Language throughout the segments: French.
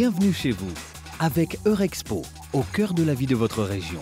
Bienvenue chez vous, avec Eurexpo, au cœur de la vie de votre région.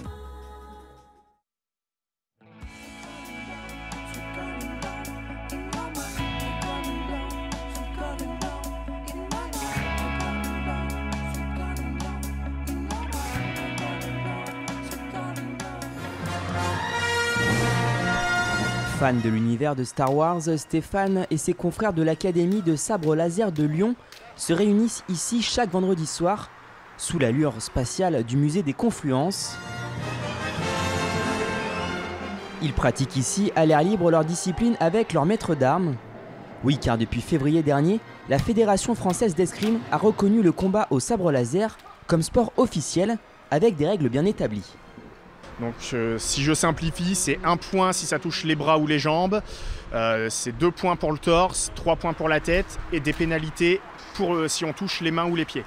Fan de l'univers de Star Wars, Stéphane et ses confrères de l'Académie de sabre laser de Lyon se réunissent ici chaque vendredi soir sous la lueur spatiale du musée des Confluences. Ils pratiquent ici à l'air libre leur discipline avec leur maître d'armes. Oui, car depuis février dernier, la Fédération française d'escrime a reconnu le combat au sabre laser comme sport officiel avec des règles bien établies. Donc si je simplifie, c'est 1 point si ça touche les bras ou les jambes, c'est 2 points pour le torse, 3 points pour la tête et des pénalités pour si on touche les mains ou les pieds.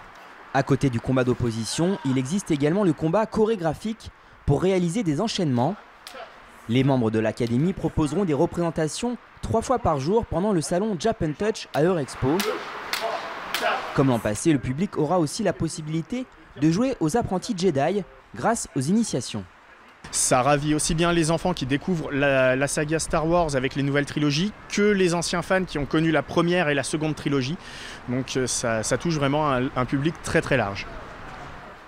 À côté du combat d'opposition, il existe également le combat chorégraphique pour réaliser des enchaînements. Les membres de l'Académie proposeront des représentations 3 fois par jour pendant le salon Japan Touch à Eurexpo. Comme l'an passé, le public aura aussi la possibilité de jouer aux apprentis Jedi grâce aux initiations. Ça ravit aussi bien les enfants qui découvrent la saga Star Wars avec les nouvelles trilogies que les anciens fans qui ont connu la première et la seconde trilogie. Donc ça touche vraiment un public très très large.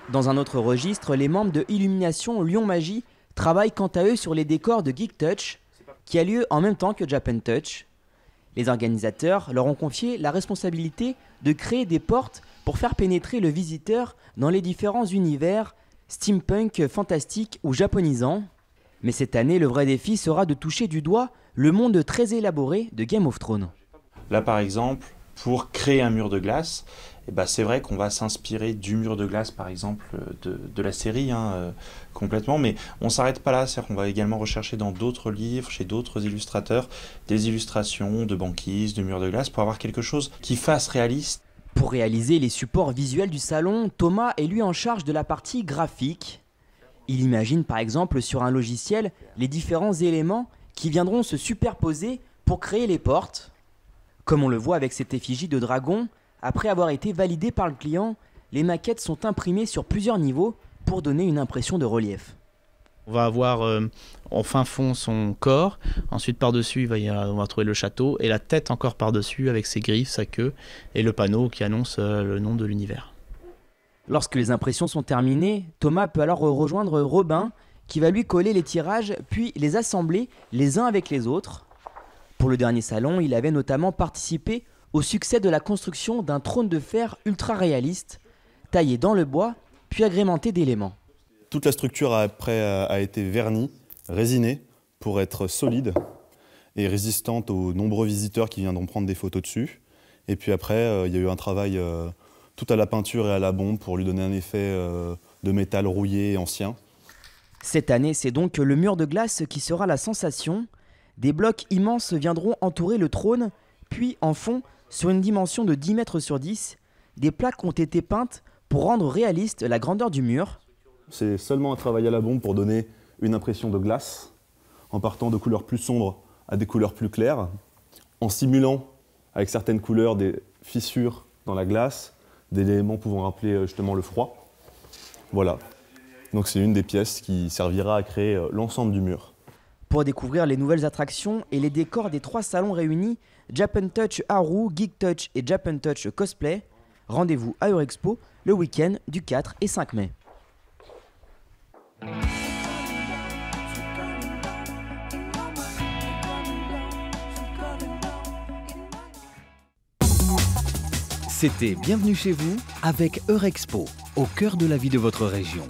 Dans un autre registre, les membres de Illumination Lyon Magie travaillent quant à eux sur les décors de Geek Touch qui a lieu en même temps que Japan Touch. Les organisateurs leur ont confié la responsabilité de créer des portes pour faire pénétrer le visiteur dans les différents univers steampunk, fantastique ou japonisant. Mais cette année, le vrai défi sera de toucher du doigt le monde très élaboré de Game of Thrones. Là par exemple, pour créer un mur de glace, c'est vrai qu'on va s'inspirer du mur de glace par exemple de la série complètement, mais on ne s'arrête pas là, c'est-à-dire qu'on va également rechercher dans d'autres livres, chez d'autres illustrateurs, des illustrations de banquises, de murs de glace pour avoir quelque chose qui fasse réaliste. Pour réaliser les supports visuels du salon, Thomas est lui en charge de la partie graphique. Il imagine par exemple sur un logiciel les différents éléments qui viendront se superposer pour créer les portes. Comme on le voit avec cette effigie de dragon, après avoir été validée par le client, les maquettes sont imprimées sur plusieurs niveaux pour donner une impression de relief. On va avoir en fin fond son corps, ensuite par-dessus on va trouver le château et la tête encore par-dessus avec ses griffes, sa queue et le panneau qui annonce le nom de l'univers. Lorsque les impressions sont terminées, Thomas peut alors rejoindre Robin qui va lui coller les tirages puis les assembler les uns avec les autres. Pour le dernier salon, il avait notamment participé au succès de la construction d'un trône de fer ultra réaliste, taillé dans le bois puis agrémenté d'éléments. Toute la structure après a été vernie, résinée, pour être solide et résistante aux nombreux visiteurs qui viendront prendre des photos dessus. Et puis après, il y a eu un travail tout à la peinture et à la bombe pour lui donner un effet de métal rouillé et ancien. Cette année, c'est donc le mur de glace qui sera la sensation. Des blocs immenses viendront entourer le trône, puis en fond, sur une dimension de 10 mètres sur 10, des plaques ont été peintes pour rendre réaliste la grandeur du mur. C'est seulement un travail à la bombe pour donner une impression de glace, en partant de couleurs plus sombres à des couleurs plus claires, en simulant avec certaines couleurs des fissures dans la glace, des éléments pouvant rappeler justement le froid. Voilà. Donc c'est une des pièces qui servira à créer l'ensemble du mur. Pour découvrir les nouvelles attractions et les décors des 3 salons réunis, Japan Touch Haru, Geek Touch et Japan Touch Cosplay, rendez-vous à Eurexpo le week-end du 4 et 5 mai. C'était Bienvenue chez vous avec Eurexpo, au cœur de la vie de votre région.